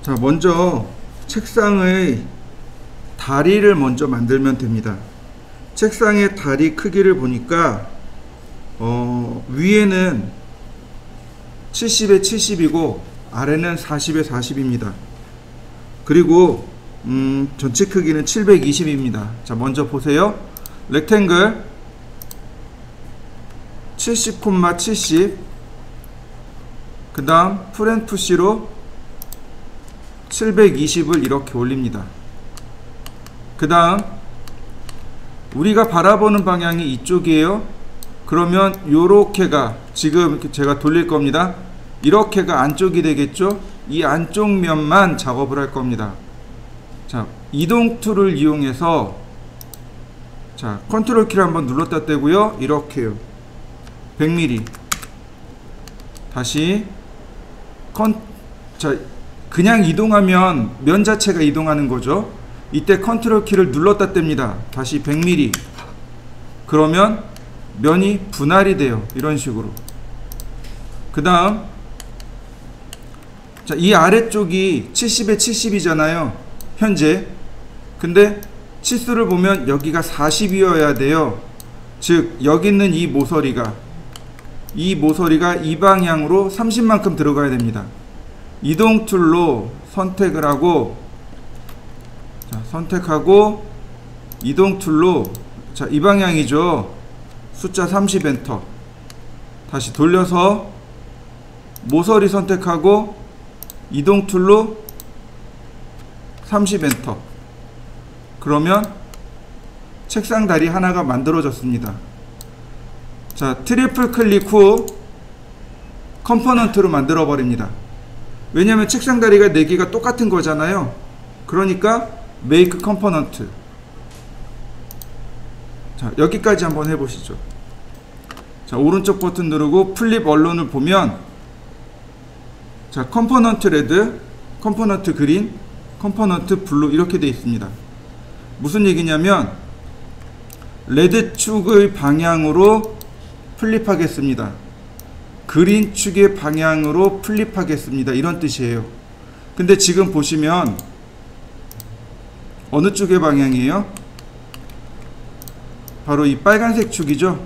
자, 먼저 책상의 다리를 먼저 만들면 됩니다. 책상의 다리 크기를 보니까 위에는 70에 70이고 아래는 40에 40입니다. 그리고 전체 크기는 720입니다. 자, 먼저 보세요. 렉탱글 70,70, 그 다음 풀앤푸시로 720을 이렇게 올립니다. 그 다음 우리가 바라보는 방향이 이쪽이에요. 그러면 요렇게가 지금 제가 돌릴 겁니다. 이렇게가 안쪽이 되겠죠. 이 안쪽 면만 작업을 할 겁니다. 자, 이동 툴을 이용해서 자, 컨트롤 키를 한번 눌렀다 떼고요. 이렇게요. 100mm. 다시 자, 그냥 이동하면 면 자체가 이동하는 거죠. 이때 컨트롤 키를 눌렀다 뗍니다. 다시 100mm. 그러면 면이 분할이 돼요. 이런 식으로. 그 다음 자, 이 아래쪽이 70에 70이잖아요 현재. 근데 치수를 보면 여기가 40이어야 돼요. 즉 여기 있는 이 모서리가 이 방향으로 30만큼 들어가야 됩니다. 이동 툴로 선택을 하고, 자, 선택하고 이동 툴로, 자, 이 방향이죠. 숫자 30 엔터. 다시 돌려서 모서리 선택하고 이동 툴로 30 엔터. 그러면 책상 다리 하나가 만들어졌습니다. 자, 트리플 클릭 후 컴포넌트로 만들어 버립니다. 왜냐하면 책상 다리가 4개가 똑같은 거잖아요. 그러니까 make component. 자, 여기까지 한번 해보시죠. 자, 오른쪽 버튼 누르고 플립 언론을 보면, 자, 컴포넌트 레드, 컴포넌트 그린, 컴포넌트 블루 이렇게 되어 있습니다. 무슨 얘기냐면 레드 축의 방향으로 플립하겠습니다. 그린 축의 방향으로 플립하겠습니다. 이런 뜻이에요. 근데 지금 보시면 어느 쪽의 방향이에요? 바로 이 빨간색 축이죠.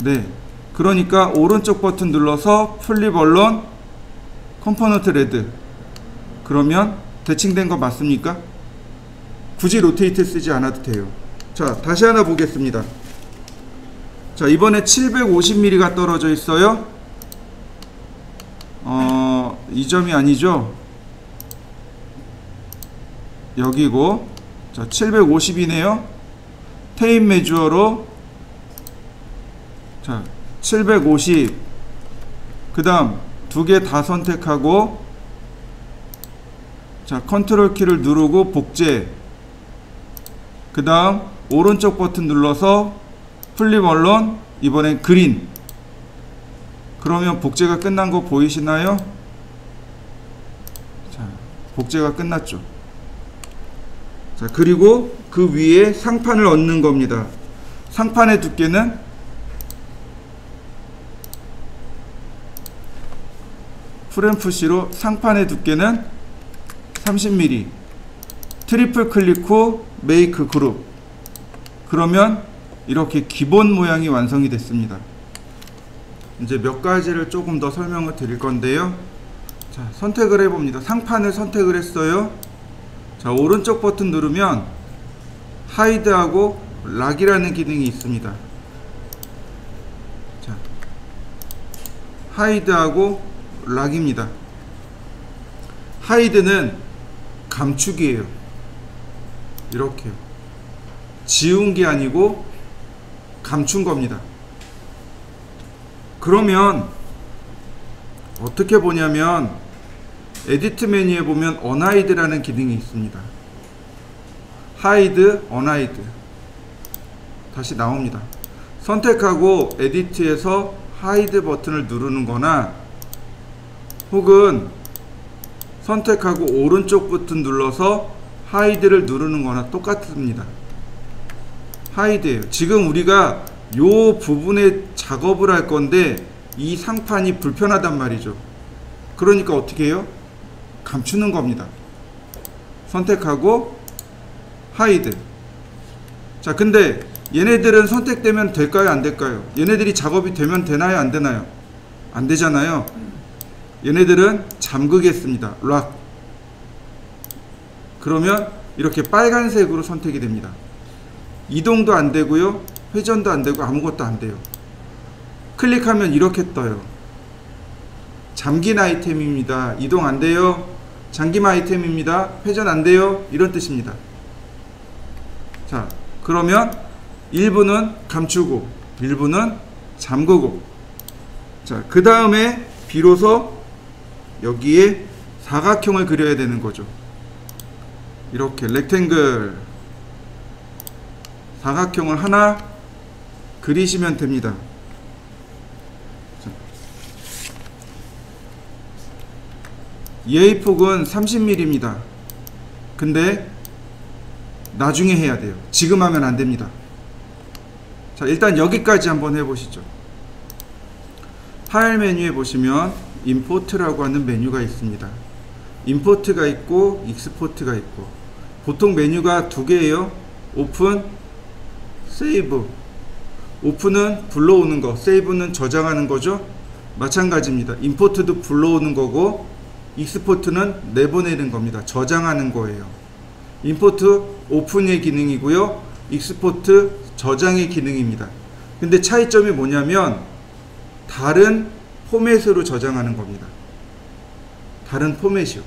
네, 그러니까 오른쪽 버튼 눌러서 플립 언론 컴포넌트 레드. 그러면 대칭된 거 맞습니까? 굳이 로테이트 쓰지 않아도 돼요. 자, 다시 하나 보겠습니다. 자, 이번에 750mm가 떨어져 있어요. 이 점이 아니죠. 여기고, 자, 750이네요. 테이프 메주어로, 자, 750. 그 다음 두 개 다 선택하고, 자, 컨트롤 키를 누르고 복제. 그 다음 오른쪽 버튼 눌러서 플립 언론, 이번엔 그린. 그러면 복제가 끝난 거 보이시나요? 자, 복제가 끝났죠. 자, 그리고 그 위에 상판을 얹는 겁니다. 상판의 두께는 풀앤푸시로 상판의 두께는 30mm. 트리플 클릭 후 메이크 그룹. 그러면 이렇게 기본 모양이 완성이 됐습니다. 이제 몇 가지를 조금 더 설명을 드릴 건데요. 자, 선택을 해봅니다. 상판을 선택을 했어요. 자, 오른쪽 버튼 누르면 하이드하고 락이라는 기능이 있습니다. 자, 하이드하고 락입니다. 하이드는 감축이에요. 이렇게요. 지운 게 아니고 감춘 겁니다. 그러면 어떻게 보냐면 에디트 메뉴에 보면 언하이드라는 기능이 있습니다. 하이드, 언하이드. 다시 나옵니다. 선택하고 에디트에서 하이드 버튼을 누르는 거나, 혹은 선택하고 오른쪽 버튼 눌러서 하이드를 누르는 거나 똑같습니다. 하이드예요. 지금 우리가 요 부분에 작업을 할 건데 이 상판이 불편하단 말이죠. 그러니까 어떻게 해요? 감추는 겁니다. 선택하고 하이드. 자, 근데 얘네들은 선택되면 될까요, 안 될까요? 얘네들이 작업이 되면 되나요, 안 되나요? 안 되잖아요. 얘네들은 잠그겠습니다. 락. 그러면 이렇게 빨간색으로 선택이 됩니다. 이동도 안 되고요, 회전도 안 되고 아무것도 안 돼요. 클릭하면 이렇게 떠요. 잠긴 아이템입니다. 이동 안 돼요. 잠김 아이템입니다. 회전 안 돼요. 이런 뜻입니다. 자, 그러면 일부는 감추고 일부는 잠그고, 자, 그 다음에 비로소 여기에 사각형을 그려야 되는 거죠. 이렇게 렉탱글 사각형을 하나 그리시면 됩니다. 자, 얘의 폭은 30mm입니다. 근데 나중에 해야 돼요. 지금 하면 안 됩니다. 자, 일단 여기까지 한번 해보시죠. 파일 메뉴에 보시면 임포트라고 하는 메뉴가 있습니다. 임포트가 있고 익스포트가 있고, 보통 메뉴가 두 개예요. 오픈, 세이브. 오픈은 불러오는 거, 세이브는 저장하는 거죠. 마찬가지입니다. 임포트도 불러오는 거고 익스포트는 내보내는 겁니다. 저장하는 거예요. 임포트 오픈의 기능이고요, 익스포트 저장의 기능입니다. 근데 차이점이 뭐냐면 다른 포맷으로 저장하는 겁니다. 다른 포맷이요.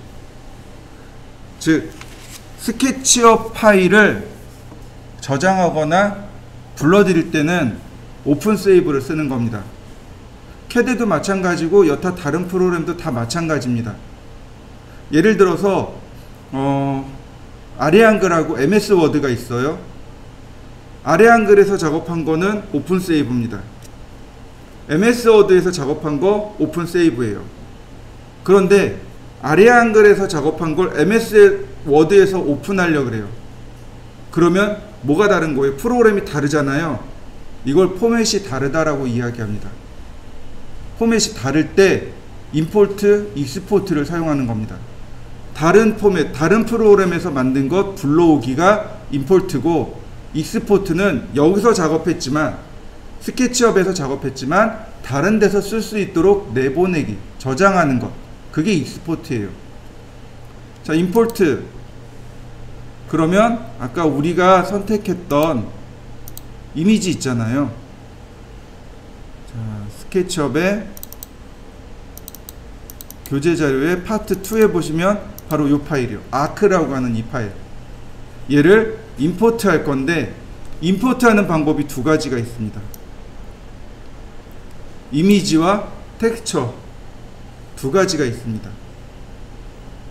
즉 스케치업 파일을 저장하거나 불러드릴 때는 오픈 세이브를 쓰는 겁니다. 캐드도 마찬가지고 여타 다른 프로그램도 다 마찬가지입니다. 예를 들어서 아래한글하고 MS 워드가 있어요. 아래한글에서 작업한 거는 오픈 세이브입니다. MS 워드에서 작업한 거 오픈 세이브예요. 그런데 아래한글에서 작업한 걸 MS 워드에서 오픈하려고 그래요. 그러면 뭐가 다른 거예요? 프로그램이 다르잖아요. 이걸 포맷이 다르다라고 이야기합니다. 포맷이 다를 때 임포트, 익스포트를 사용하는 겁니다. 다른 포맷, 다른 프로그램에서 만든 것 불러오기가 임포트고, 익스포트는 여기서 작업했지만, 스케치업에서 작업했지만 다른 데서 쓸 수 있도록 내보내기, 저장하는 것, 그게 익스포트예요. 자, 임포트. 그러면 아까 우리가 선택했던 이미지 있잖아요. 자, 스케치업의 교재 자료의 파트 2에 보시면 바로 이 파일이요. 아크라고 하는 이 파일. 얘를 임포트 할 건데, 임포트 하는 방법이 두 가지가 있습니다. 이미지와 텍스처 두 가지가 있습니다.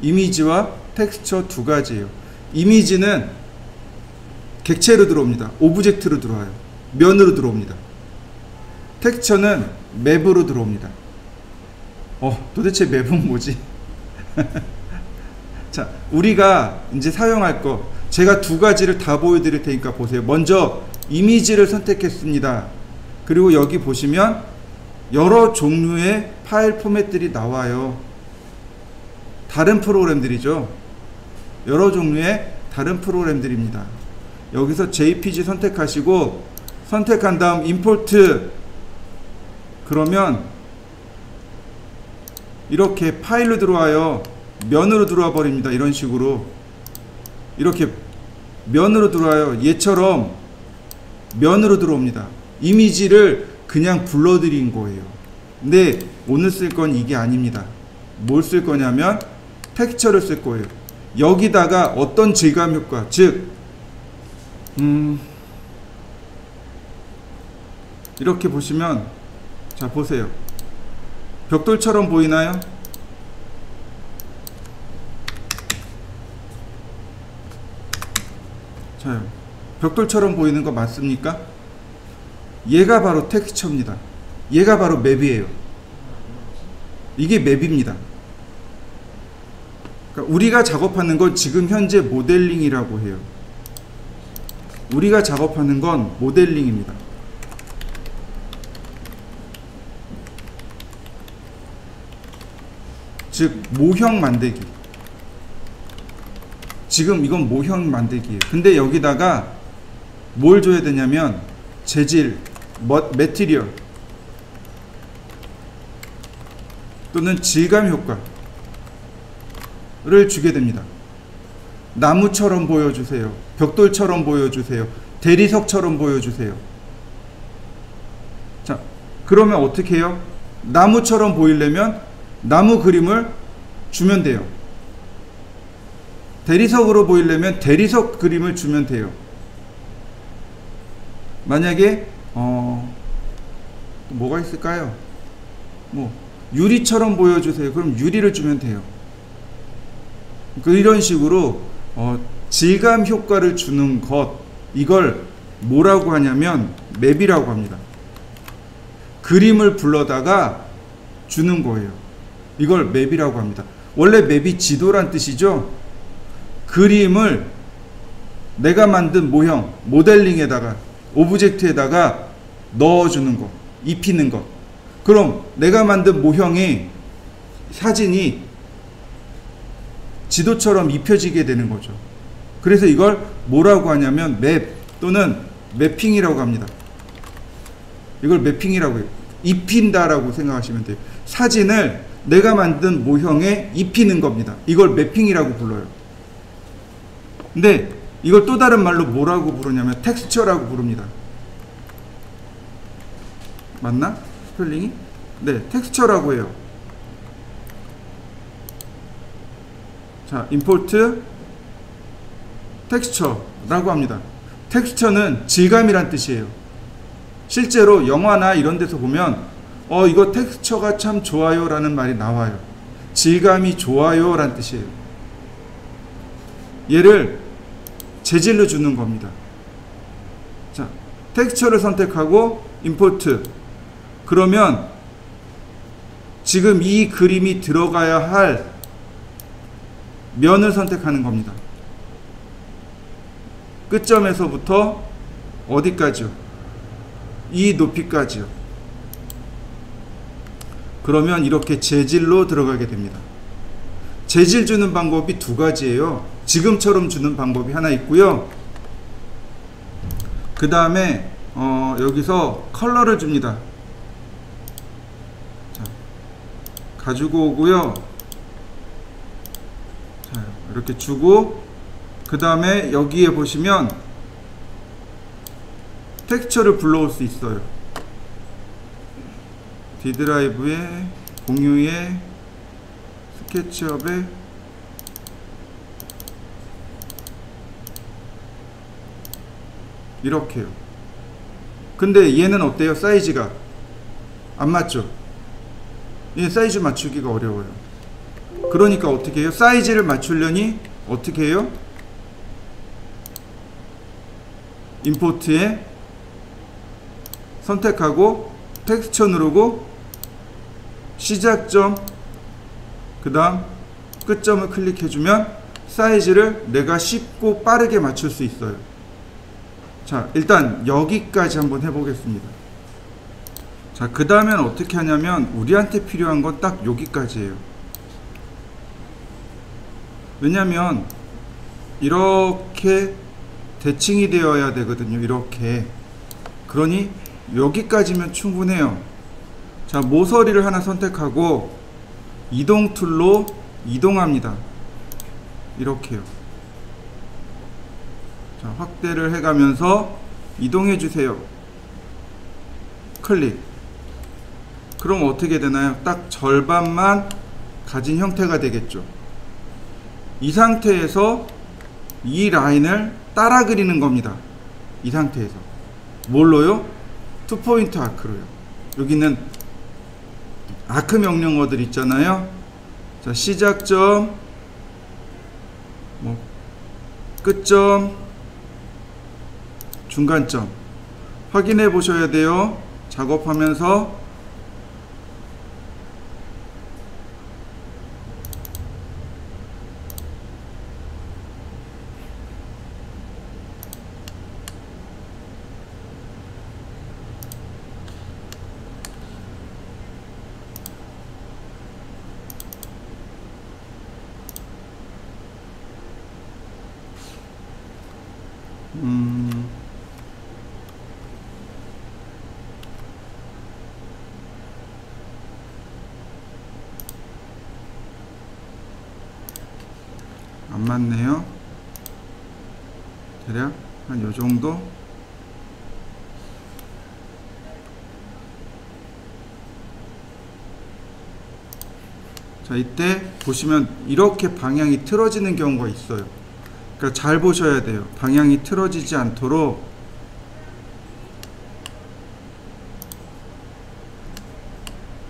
이미지와 텍스처 두 가지예요. 이미지는 객체로 들어옵니다. 오브젝트로 들어와요. 면으로 들어옵니다. 텍스처는 맵으로 들어옵니다. 도대체 맵은 뭐지? 자, 우리가 이제 사용할 거, 제가 두 가지를 다 보여드릴 테니까 보세요. 먼저 이미지를 선택했습니다. 그리고 여기 보시면 여러 종류의 파일 포맷들이 나와요. 다른 프로그램들이죠. 여러 종류의 다른 프로그램들입니다. 여기서 JPG 선택하시고, 선택한 다음 임포트. 그러면 이렇게 파일로 들어와요. 면으로 들어와 버립니다. 이런 식으로 이렇게 면으로 들어와요. 얘처럼 면으로 들어옵니다. 이미지를 그냥 불러드린 거예요. 근데 오늘 쓸 건 이게 아닙니다. 뭘 쓸 거냐면 텍스처를 쓸 거예요. 여기다가 어떤 질감 효과, 즉 이렇게 보시면, 자 보세요. 벽돌처럼 보이나요? 자요. 벽돌처럼 보이는 거 맞습니까? 얘가 바로 텍스처입니다. 얘가 바로 맵이에요. 이게 맵입니다. 그러니까 우리가 작업하는 건 지금 현재 모델링이라고 해요. 우리가 작업하는 건 모델링입니다. 즉 모형 만들기. 지금 이건 모형 만들기예요. 근데 여기다가 뭘 줘야 되냐면 재질, 매티리얼 또는 질감 효과를 주게 됩니다. 나무처럼 보여주세요. 벽돌처럼 보여주세요. 대리석처럼 보여주세요. 자, 그러면 어떻게 해요? 나무처럼 보이려면 나무 그림을 주면 돼요. 대리석으로 보이려면 대리석 그림을 주면 돼요. 만약에 뭐가 있을까요? 뭐 유리처럼 보여주세요. 그럼 유리를 주면 돼요. 이런 식으로 질감 효과를 주는 것, 이걸 뭐라고 하냐면 맵이라고 합니다. 그림을 불러다가 주는 거예요. 이걸 맵이라고 합니다. 원래 맵이 지도란 뜻이죠. 그림을 내가 만든 모형, 모델링에다가, 오브젝트에다가 넣어주는 것, 입히는 것. 그럼 내가 만든 모형의 사진이 지도처럼 입혀지게 되는 거죠. 그래서 이걸 뭐라고 하냐면 맵 또는 매핑이라고 합니다. 이걸 매핑이라고 해요. 입힌다라고 생각하시면 돼요. 사진을 내가 만든 모형에 입히는 겁니다. 이걸 매핑이라고 불러요. 근데 이걸 또 다른 말로 뭐라고 부르냐면 텍스처라고 부릅니다. 맞나? 스펠링이? 네, 텍스처라고 해요. 자, 임포트 텍스처라고 합니다. 텍스처는 질감이란 뜻이에요. 실제로 영화나 이런 데서 보면 이거 텍스처가 참 좋아요 라는 말이 나와요. 질감이 좋아요 라는 뜻이에요. 얘를 재질로 주는 겁니다. 자, 텍스처를 선택하고 임포트. 그러면 지금 이 그림이 들어가야 할 면을 선택하는 겁니다. 끝점에서부터 어디까지요? 이 높이까지요. 그러면 이렇게 재질로 들어가게 됩니다. 재질 주는 방법이 두 가지예요. 지금처럼 주는 방법이 하나 있고요. 그 다음에 여기서 컬러를 줍니다. 자, 가지고 오고요. 자, 이렇게 주고 그 다음에 여기에 보시면 텍스처를 불러올 수 있어요. D드라이브에, 공유에, 스케치업에 이렇게요. 근데 얘는 어때요? 사이즈가 안 맞죠? 얘 사이즈 맞추기가 어려워요. 그러니까 어떻게 해요? 사이즈를 맞추려니 어떻게 해요? 임포트에 선택하고 텍스처 누르고 시작점 그 다음 끝점을 클릭해주면 사이즈를 내가 쉽고 빠르게 맞출 수 있어요. 자, 일단 여기까지 한번 해보겠습니다. 자, 그 다음엔 어떻게 하냐면 우리한테 필요한 건 딱 여기까지예요. 왜냐면 이렇게 대칭이 되어야 되거든요. 이렇게. 그러니 여기까지면 충분해요. 자, 모서리를 하나 선택하고 이동 툴로 이동합니다. 이렇게요. 자, 확대를 해가면서 이동해 주세요. 클릭. 그럼 어떻게 되나요? 딱 절반만 가진 형태가 되겠죠. 이 상태에서 이 라인을 따라 그리는 겁니다. 이 상태에서 뭘로요? 투포인트 아크로요. 여기는 아크 명령어들 있잖아요. 자, 시작점, 끝점, 중간점 확인해 보셔야 돼요. 작업하면서. 안 맞네요. 대략 한 요 정도. 자, 이때 보시면 이렇게 방향이 틀어지는 경우가 있어요. 그러니까 잘 보셔야 돼요. 방향이 틀어지지 않도록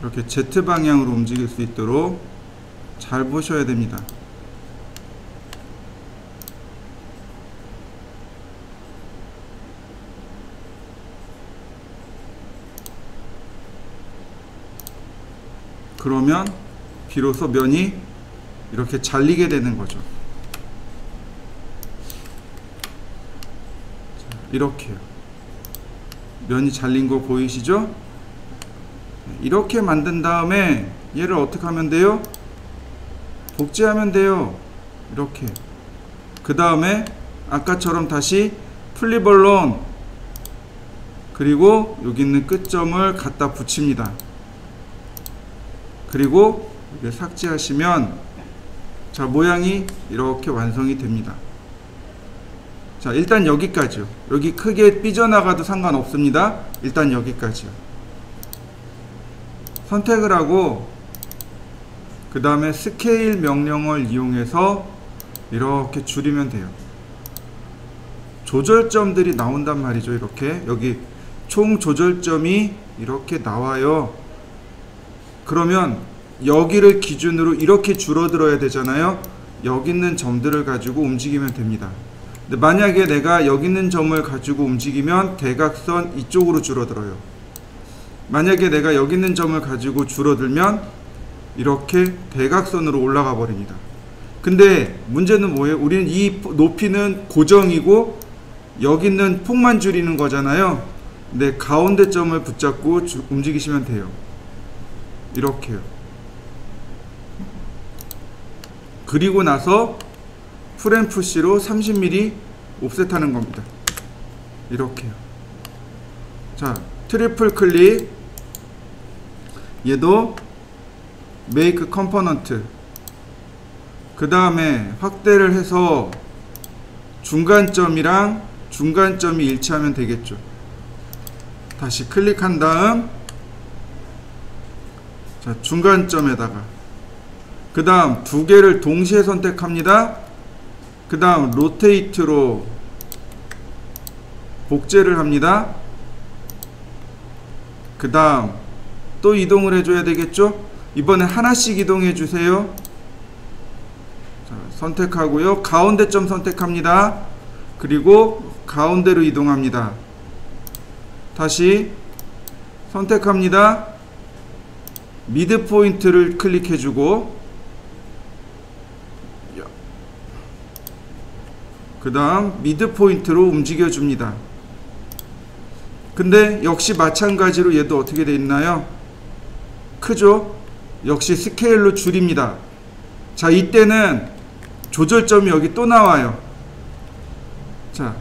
이렇게 Z 방향으로 움직일 수 있도록 잘 보셔야 됩니다. 그러면 비로소 면이 이렇게 잘리게 되는 거죠. 자, 이렇게요. 면이 잘린 거 보이시죠? 이렇게 만든 다음에 얘를 어떻게 하면 돼요? 복제하면 돼요. 이렇게. 그 다음에 아까처럼 다시 플립언론 그리고 여기 있는 끝점을 갖다 붙입니다. 그리고 이렇게 삭제하시면 자, 모양이 이렇게 완성이 됩니다. 자, 일단 여기까지요. 여기 크게 삐져나가도 상관없습니다. 일단 여기까지요. 선택을 하고 그 다음에 스케일 명령을 이용해서 이렇게 줄이면 돼요. 조절점들이 나온단 말이죠. 이렇게 여기 총 조절점이 이렇게 나와요. 그러면 여기를 기준으로 이렇게 줄어들어야 되잖아요. 여기 있는 점들을 가지고 움직이면 됩니다. 근데 만약에 내가 여기 있는 점을 가지고 움직이면 대각선 이쪽으로 줄어들어요. 만약에 내가 여기 있는 점을 가지고 줄어들면 이렇게 대각선으로 올라가 버립니다. 근데 문제는 뭐예요? 우리는 이 높이는 고정이고 여기 있는 폭만 줄이는 거잖아요. 근데 가운데 점을 붙잡고 움직이시면 돼요. 이렇게요. 그리고 나서 풀앤푸시로 30mm 옵셋하는 겁니다. 이렇게요. 자, 트리플 클릭. 얘도 메이크 컴포넌트. 그 다음에 확대를 해서 중간점이랑 중간점이 일치하면 되겠죠. 다시 클릭한 다음 자, 중간점에다가 그 다음 두 개를 동시에 선택합니다. 그 다음 로테이트로 복제를 합니다. 그 다음 또 이동을 해줘야 되겠죠. 이번에 하나씩 이동해 주세요. 자, 선택하고요. 가운데 점 선택합니다. 그리고 가운데로 이동합니다. 다시 선택합니다. 미드 포인트를 클릭해주고 그 다음 미드 포인트로 움직여줍니다. 근데 역시 마찬가지로 얘도 어떻게 되어 있나요? 크죠? 역시 스케일로 줄입니다. 자, 이때는 조절점이 여기 또 나와요. 자,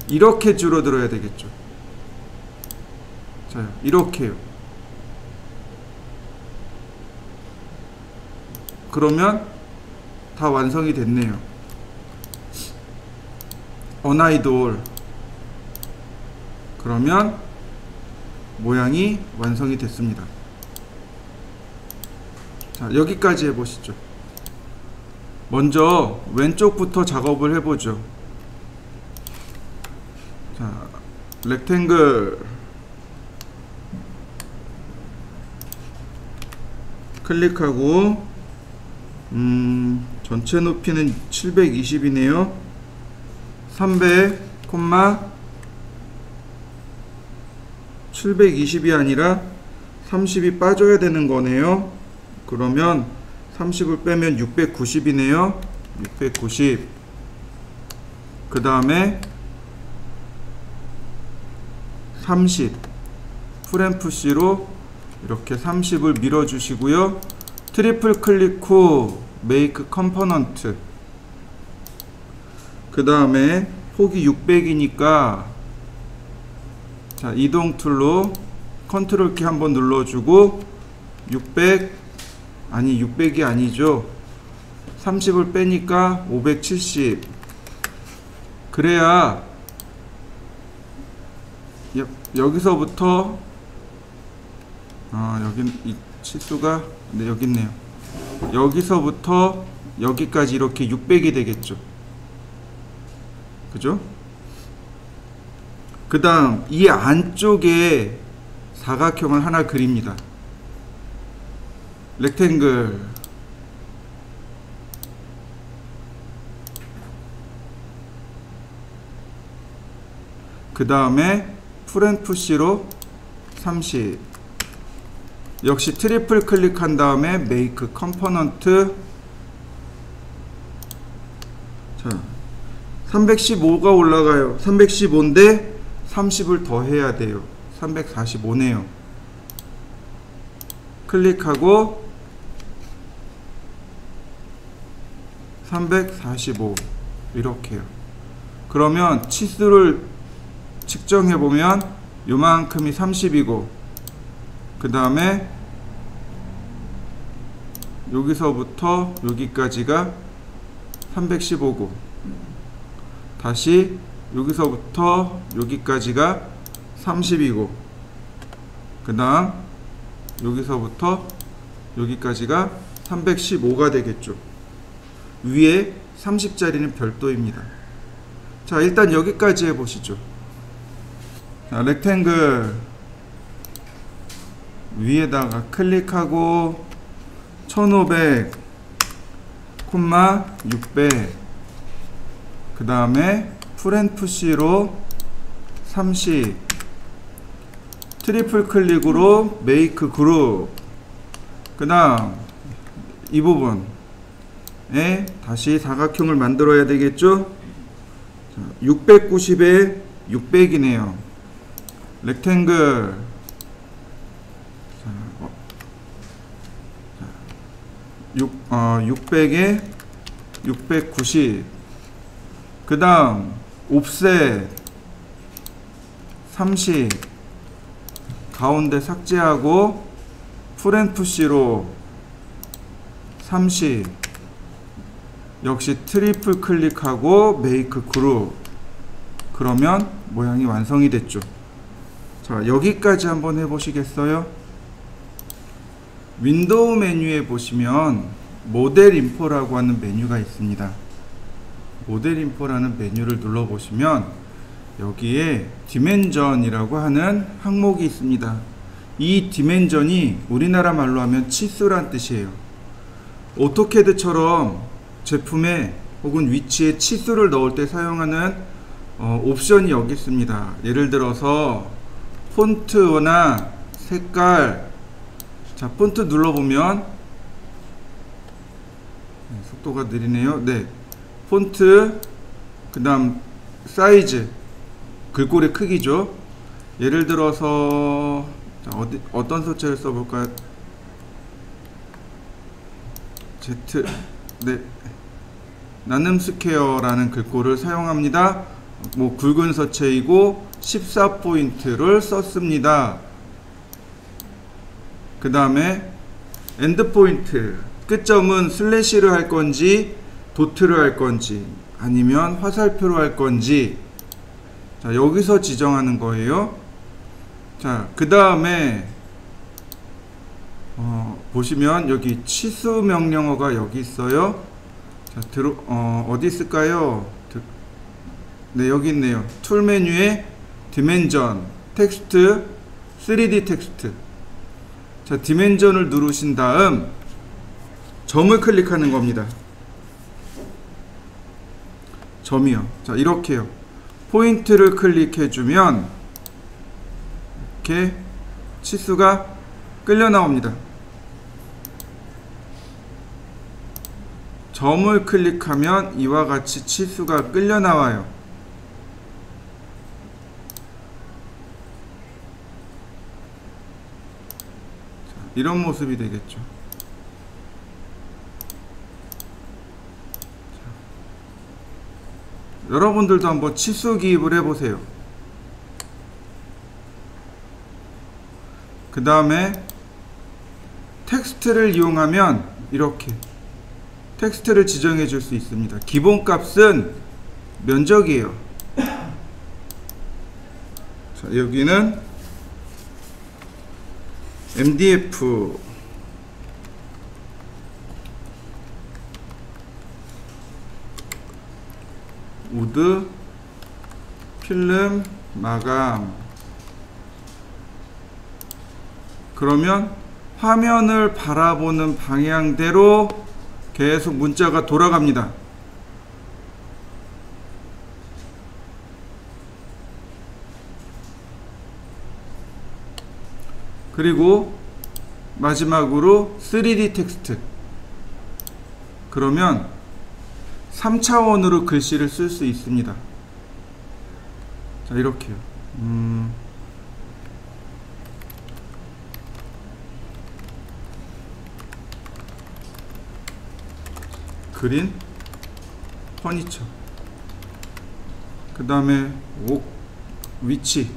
이렇게 줄어들어야 되겠죠. 자, 이렇게요. 그러면 다 완성이 됐네요. 언아이돌. 그러면 모양이 완성이 됐습니다. 자, 여기까지 해보시죠. 먼저 왼쪽부터 작업을 해보죠. 자, 렉탱글 클릭하고 전체 높이는 720이네요. 300, 720이 아니라 30이 빠져야 되는 거네요. 그러면 30을 빼면 690이네요. 690. 그 다음에 30 풀앤푸시로 이렇게 30을 밀어주시고요. 트리플 클릭 후 메이크 컴포넌트. 그 다음에 폭이 600이니까 자, 이동 툴로 컨트롤 키 한번 눌러주고 600 아니 600이 아니죠. 30을 빼니까 570. 그래야 여기서부터 여긴 이 치수가 네, 여기 있네요. 여기서부터 여기까지 이렇게 600이 되겠죠. 그죠? 그 다음 이 안쪽에 사각형을 하나 그립니다. 렉탱글. 그 다음에 풀앤푸시로 30. 역시 트리플 클릭한 다음에 메이크 컴포넌트. 자, 315가 올라가요. 315인데 30을 더 해야 돼요. 345네요. 클릭하고 345 이렇게요. 그러면 치수를 측정해 보면 요만큼이 30이고 그 다음에 여기서부터 여기까지가 315고 다시 여기서부터 여기까지가 30이고 그 다음 여기서부터 여기까지가 315가 되겠죠. 위에 30짜리는 별도입니다. 자, 일단 여기까지 해보시죠. 자, 렉탱글 위에다가 클릭하고 1500, 600 그 다음에 풀앤푸시로 30 트리플 클릭으로 메이크 그룹 그 다음 이 부분에 다시 사각형을 만들어야 되겠죠. 690에 600이네요. 렉탱글 600에 690 그 다음 옵셋 30 가운데 삭제하고 풀앤푸시로 30 역시 트리플 클릭하고 메이크 그룹 그러면 모양이 완성이 됐죠. 자, 여기까지 한번 해보시겠어요? 윈도우 메뉴에 보시면 모델 인포라고 하는 메뉴가 있습니다. 모델 인포라는 메뉴를 눌러보시면 여기에 디멘전이라고 하는 항목이 있습니다. 이 디멘전이 우리나라 말로 하면 치수란 뜻이에요. 오토캐드처럼 제품에 혹은 위치에 치수를 넣을 때 사용하는 옵션이 여기 있습니다. 예를 들어서 폰트나 색깔. 자, 폰트 눌러보면 속도가 느리네요. 네, 폰트 그 다음 사이즈 글꼴의 크기죠. 예를 들어서 자, 어떤 소체를 써볼까요? Z 네, 나눔 스퀘어라는 글꼴을 사용합니다. 뭐 굵은 서체이고 14포인트를 썼습니다. 그 다음에 엔드포인트 끝점은 슬래시를 할 건지 도트를 할 건지 아니면 화살표로 할 건지 자, 여기서 지정하는 거예요. 자, 그 다음에 보시면 여기 치수 명령어가 여기 있어요. 자, 어디 있을까요? 네, 여기 있네요. 툴 메뉴에 디멘전 텍스트 3D 텍스트. 자, 디멘전을 누르신 다음 점을 클릭하는 겁니다. 점이요. 자, 이렇게요. 포인트를 클릭해 주면 이렇게 치수가 끌려 나옵니다. 점을 클릭하면 이와 같이 치수가 끌려 나와요. 자, 이런 모습이 되겠죠. 여러분들도 한번 치수 기입을 해보세요. 그 다음에 텍스트를 이용하면 이렇게 텍스트를 지정해 줄 수 있습니다. 기본값은 면적이에요. 자, 여기는 MDF 우드 필름 마감. 그러면 화면을 바라보는 방향대로 계속 문자가 돌아갑니다. 그리고 마지막으로 3D 텍스트. 그러면 3차원으로 글씨를 쓸 수 있습니다. 자, 이렇게요. 그린 퍼니처. 그 다음에 위치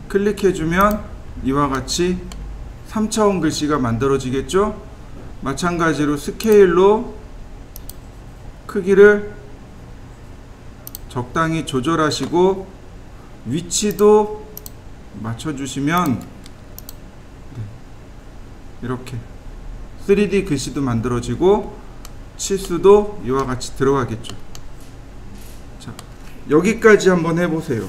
클릭해주면 이와 같이 3차원 글씨가 만들어지겠죠. 마찬가지로 스케일로 크기를 적당히 조절하시고 위치도 맞춰주시면 이렇게 3D 글씨도 만들어지고 치수도 이와 같이 들어가겠죠. 자, 여기까지 한번 해보세요.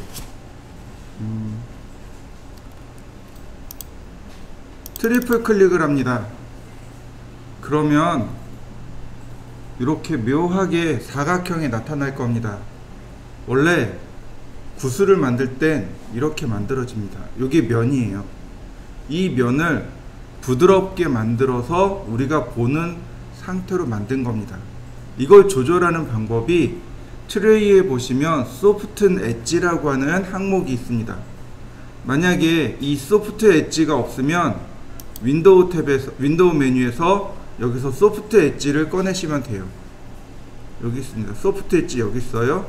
트리플 클릭을 합니다. 그러면 이렇게 묘하게 사각형이 나타날 겁니다. 원래 구슬을 만들 땐 이렇게 만들어집니다. 이게 면이에요. 이 면을 부드럽게 만들어서 우리가 보는 상태로 만든 겁니다. 이걸 조절하는 방법이 트레이에 보시면 소프트 엣지라고 하는 항목이 있습니다. 만약에 이 소프트 엣지가 없으면 윈도우 탭에서, 윈도우 메뉴에서 여기서 소프트 엣지를 꺼내시면 돼요. 여기 있습니다. 소프트 엣지 여기 있어요.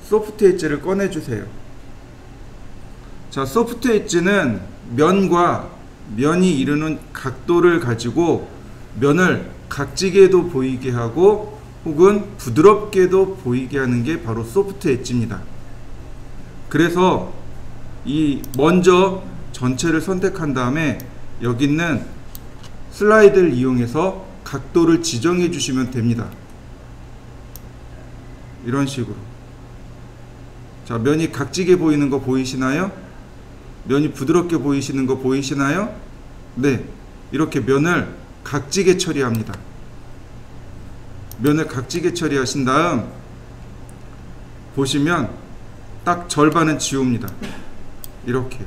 소프트 엣지를 꺼내주세요. 자, 소프트 엣지는 면과 면이 이루는 각도를 가지고 면을 각지게도 보이게 하고 혹은 부드럽게도 보이게 하는 게 바로 소프트 엣지입니다. 그래서 이 먼저 전체를 선택한 다음에 여기 있는 슬라이드를 이용해서 각도를 지정해 주시면 됩니다. 이런 식으로. 자, 면이 각지게 보이는 거 보이시나요? 면이 부드럽게 보이시는 거 보이시나요? 네, 이렇게 면을 각지게 처리합니다. 면을 각지게 처리하신 다음 보시면 딱 절반은 지웁니다. 이렇게요.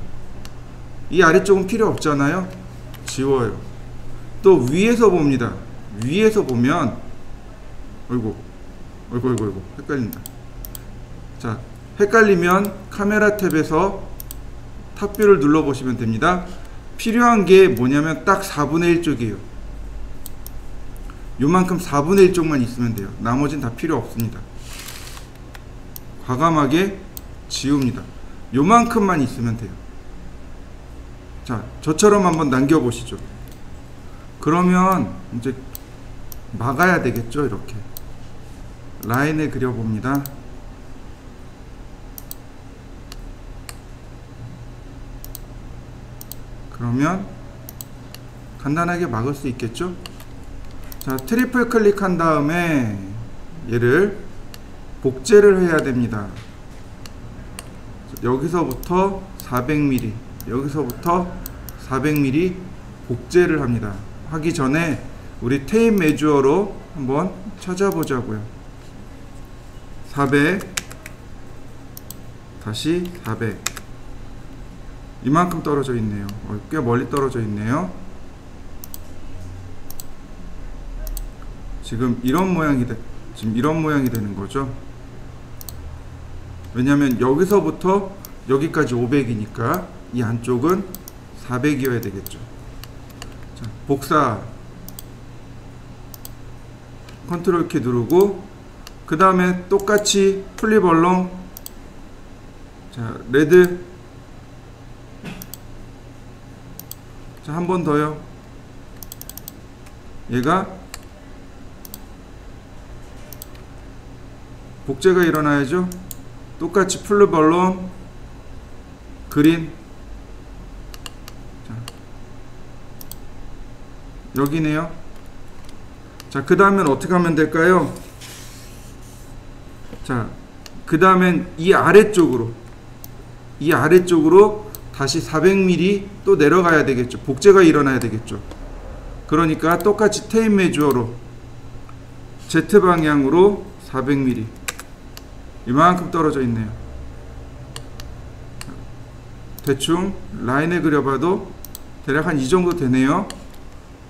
이 아래쪽은 필요 없잖아요. 지워요. 또 위에서 봅니다. 위에서 보면 어이구 헷갈린다. 자, 헷갈리면 카메라 탭에서 탑뷰를 눌러 보시면 됩니다. 필요한 게 뭐냐면 딱 4분의 1쪽이에요. 요만큼 4분의 1쪽만 있으면 돼요. 나머지는 다 필요 없습니다. 과감하게 지웁니다. 요만큼만 있으면 돼요. 자, 저처럼 한번 남겨보시죠. 그러면 이제 막아야 되겠죠. 이렇게 라인을 그려봅니다. 그러면 간단하게 막을 수 있겠죠. 자, 트리플 클릭한 다음에 얘를 복제를 해야 됩니다. 여기서부터 400mm, 여기서부터 400mm 복제를 합니다. 하기 전에 우리 테이프 메주어로 한번 찾아보자고요. 400 다시 400 이만큼 떨어져 있네요. 꽤 멀리 떨어져 있네요. 지금 이런 모양이 되는 거죠. 왜냐하면 여기서부터 여기까지 500이니까 이 안쪽은 400이어야 되겠죠. 자, 복사 컨트롤 키 누르고 그 다음에 똑같이 플립 얼렁, 자 레드, 자 한 번 더요. 얘가 복제가 일어나야죠. 똑같이 플립 얼렁, 그린, 자 여기네요. 자 그 다음엔 어떻게 하면 될까요? 자 그 다음엔 이 아래쪽으로 다시 400mm 또 내려가야 되겠죠. 복제가 일어나야 되겠죠. 그러니까 똑같이 테이프 메주어로 Z방향으로 400mm 이만큼 떨어져 있네요. 대충 라인에 그려봐도 대략 한 이 정도 되네요.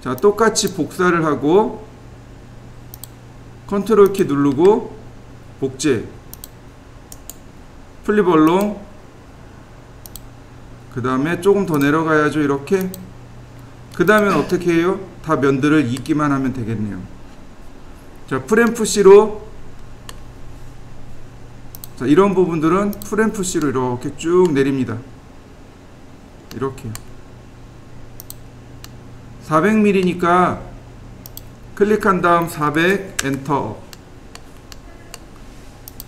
자 똑같이 복사를 하고 컨트롤 키 누르고 복제, 플립 얼렁, 그 다음에 조금 더 내려가야죠. 이렇게. 그 다음엔 어떻게 해요? 다 면들을 잇기만 하면 되겠네요. 자 프렘 푸시로, 자 이런 부분들은 프렘 푸시로 이렇게 쭉 내립니다. 이렇게 400mm니까 클릭한 다음 400 엔터,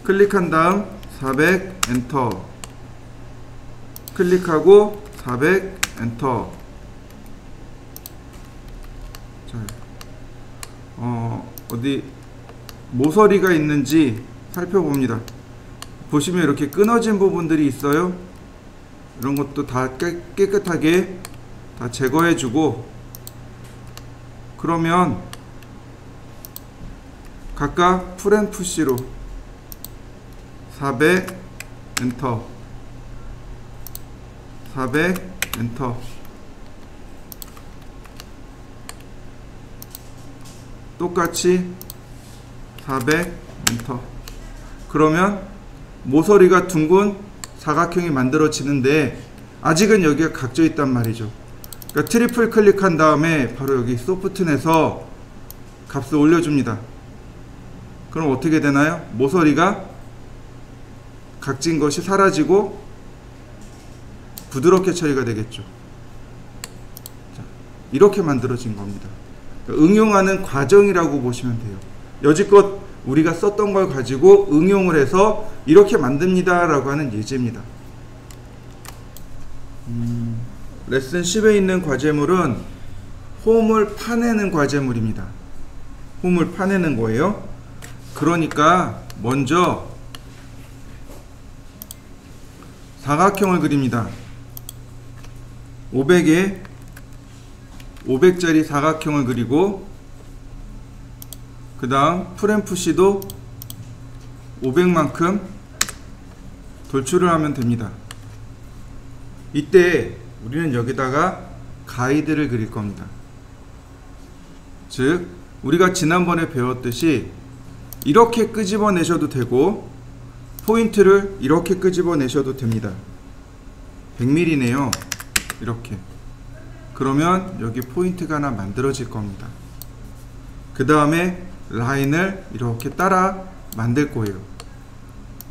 클릭한 다음 400 엔터, 클릭하고 400 엔터. 자, 어디 모서리가 있는지 살펴봅니다. 보시면 이렇게 끊어진 부분들이 있어요. 이런 것도 다 깨끗하게 다 제거해주고, 그러면 각각 풀앤푸시로 400 엔터, 400 엔터, 똑같이 400 엔터. 그러면 모서리가 둥근 사각형이 만들어지는데 아직은 여기가 각져 있단 말이죠. 그러니까 트리플 클릭한 다음에 바로 여기 소프트넷에서 값을 올려줍니다. 그럼 어떻게 되나요? 모서리가 각진 것이 사라지고 부드럽게 처리가 되겠죠. 자, 이렇게 만들어진 겁니다. 그러니까 응용하는 과정이라고 보시면 돼요. 여지껏 우리가 썼던 걸 가지고 응용을 해서 이렇게 만듭니다 라고 하는 예제입니다. 레슨 10에 있는 과제물은 홈을 파내는 과제물입니다. 홈을 파내는 거예요. 그러니까 먼저 사각형을 그립니다. 500짜리 사각형을 그리고 그 다음 풀앤푸시도 500만큼 돌출을 하면 됩니다. 이때 우리는 여기다가 가이드를 그릴 겁니다. 즉 우리가 지난번에 배웠듯이 이렇게 끄집어내셔도 되고 포인트를 이렇게 끄집어내셔도 됩니다. 100mm네요. 이렇게. 그러면 여기 포인트가 하나 만들어질 겁니다. 그 다음에 라인을 이렇게 따라 만들 거예요.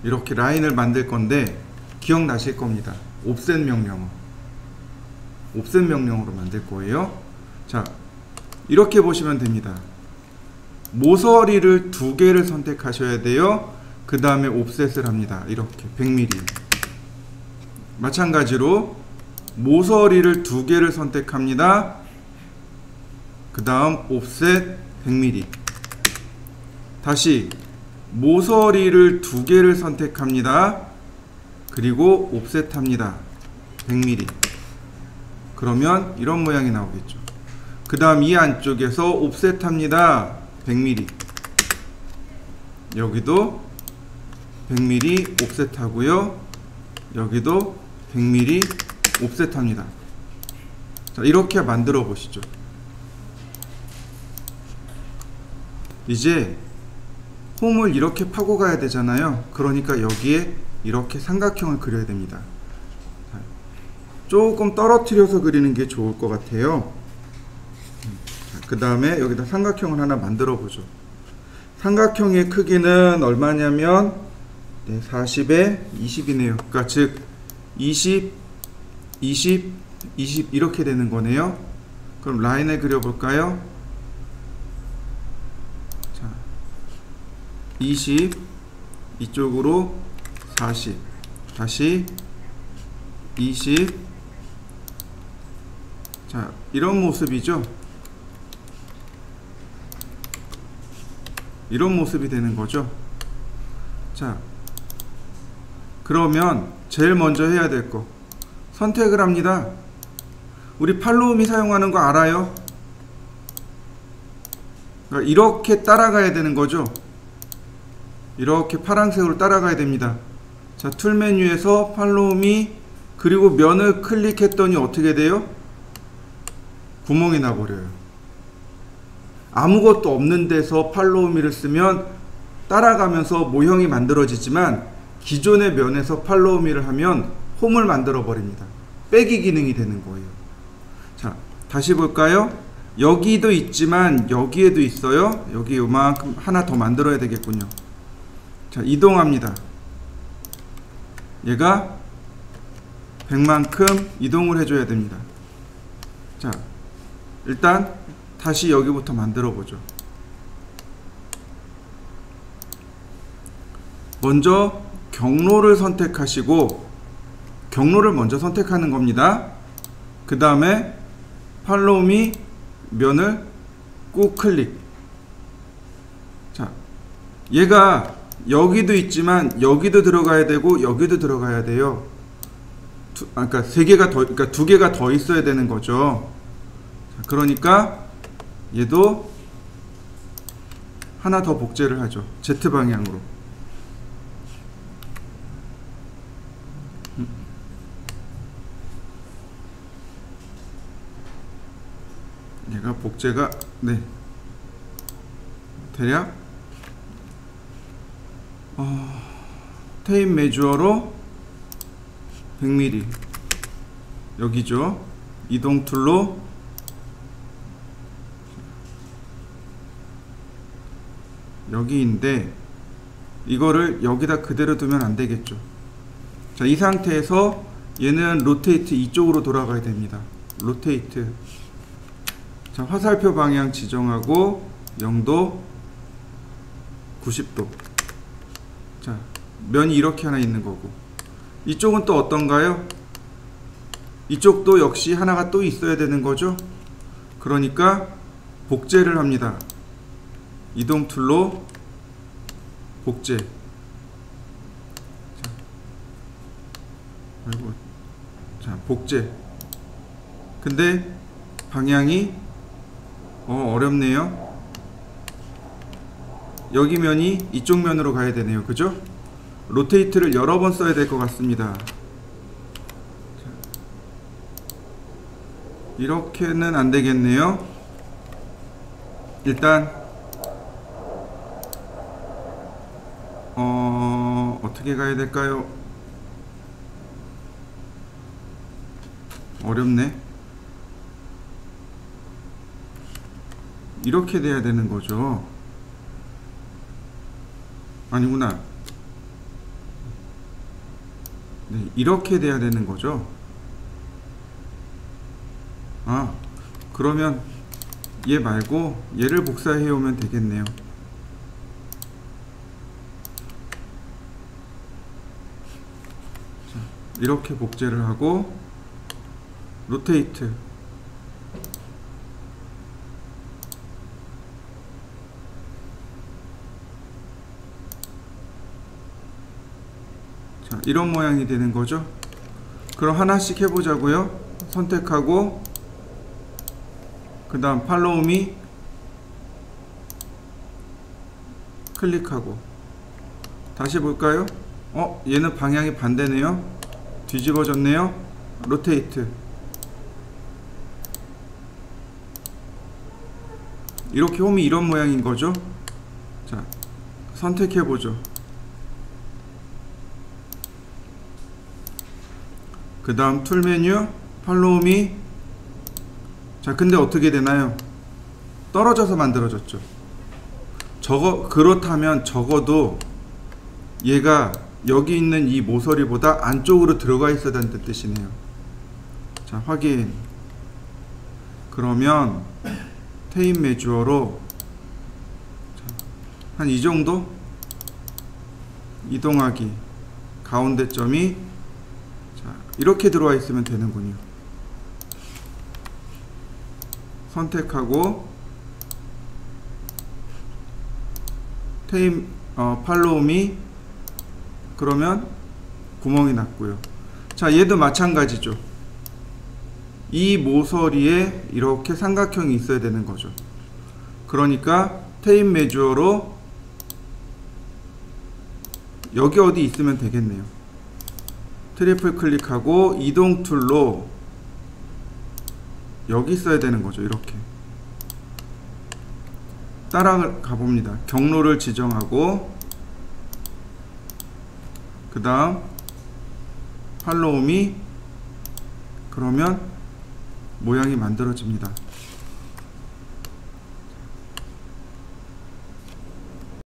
이렇게 라인을 만들 건데 기억나실 겁니다. 옵셋 명령어. 옵셋 명령으로 만들 거예요. 자, 이렇게 보시면 됩니다. 모서리를 2개를 선택하셔야 돼요. 그 다음에 옵셋을 합니다. 이렇게 100mm. 마찬가지로 모서리를 2개를 선택합니다. 그 다음 옵셋 100mm. 다시 모서리를 2개를 선택합니다. 그리고 옵셋합니다. 100mm. 그러면 이런 모양이 나오겠죠. 그 다음 이 안쪽에서 옵셋합니다. 100mm. 여기도 100mm 옵셋하고요. 여기도 100mm 옵셋합니다. 자, 이렇게 만들어 보시죠. 이제 홈을 이렇게 파고 가야 되잖아요. 그러니까 여기에 이렇게 삼각형을 그려야 됩니다. 자, 조금 떨어뜨려서 그리는 게 좋을 것 같아요. 그 다음에 여기다 삼각형을 하나 만들어 보죠. 삼각형의 크기는 얼마냐면 40에 20이네요. 그러니까 즉 20, 20, 20 이렇게 되는 거네요. 그럼 라인을 그려볼까요? 자, 20 이쪽으로 40 다시 20. 자, 이런 모습이죠. 이런 모습이 되는 거죠. 자, 그러면 제일 먼저 해야 될 거 선택을 합니다. 우리 팔로우미 사용하는 거 알아요? 그러니까 이렇게 따라가야 되는 거죠. 이렇게 파란색으로 따라가야 됩니다. 자, 툴 메뉴에서 팔로우미 그리고 면을 클릭했더니 어떻게 돼요? 구멍이 나버려요. 아무것도 없는 데서 팔로우미를 쓰면 따라가면서 모형이 만들어지지만 기존의 면에서 팔로우미를 하면 홈을 만들어 버립니다. 빼기 기능이 되는 거예요. 자, 다시 볼까요? 여기도 있지만 여기에도 있어요. 여기 요만큼 하나 더 만들어야 되겠군요. 자, 이동합니다. 얘가 100만큼 이동을 해줘야 됩니다. 자, 일단 다시 여기부터 만들어 보죠. 먼저 경로를 선택하시고 경로를 먼저 선택하는 겁니다. 그 다음에 팔로우미 면을 꾹 클릭. 자, 얘가 여기도 있지만 여기도 들어가야 되고 여기도 들어가야 돼요. 그러니까 그러니까 두 개가 더 있어야 되는 거죠. 자, 그러니까 얘도 하나 더 복제를 하죠. Z 방향으로. 얘가 복제가 대략 테이프 메주어로 100mm 여기죠. 이동 툴로 여기인데 이거를 여기다 그대로 두면 안 되겠죠. 자, 이 상태에서 얘는 로테이트 이쪽으로 돌아가야 됩니다. 로테이트. 자, 화살표 방향 지정하고 0도 90도. 자, 면이 이렇게 하나 있는 거고 이쪽은 또 어떤가요? 이쪽도 역시 하나가 또 있어야 되는 거죠. 그러니까 복제를 합니다. 이동 툴로 복제. 자, 복제. 근데 방향이 어렵네요. 여기 면이 이쪽 면으로 가야 되네요. 그죠? 로테이트를 여러 번 써야 될 것 같습니다. 이렇게는 안 되겠네요. 일단 어떻게 가야 될까요? 어렵네. 이렇게 돼야 되는 거죠. 아니구나. 네, 이렇게 돼야 되는 거죠. 아, 그러면 얘 말고 얘를 복사해 오면 되겠네요. 자, 이렇게 복제를 하고 로테이트. 자, 이런 모양이 되는 거죠. 그럼 하나씩 해보자고요. 선택하고 그 다음 팔로우미 클릭하고 다시 볼까요? 얘는 방향이 반대네요. 뒤집어졌네요. 로테이트. 이렇게 홈이 이런 모양인 거죠. 자, 선택해보죠. 그 다음 툴 메뉴 팔로우미. 자, 근데 어떻게 되나요? 떨어져서 만들어졌죠. 그렇다면 적어도 얘가 여기 있는 이 모서리보다 안쪽으로 들어가 있어야 된다는 뜻이네요. 자, 확인. 그러면 테이프 메주어로 한 이 정도 이동하기, 가운데 점이 자, 이렇게 들어와 있으면 되는군요. 선택하고 테이프 팔로우 미, 그러면 구멍이 났고요. 자, 얘도 마찬가지죠. 이 모서리에 이렇게 삼각형이 있어야 되는 거죠. 그러니까 테이프 메주어로 여기 어디 있으면 되겠네요. 트리플 클릭하고 이동 툴로 여기 있어야 되는 거죠. 이렇게 따라가 봅니다. 경로를 지정하고 그 다음 팔로우 미, 그러면 모양이 만들어집니다.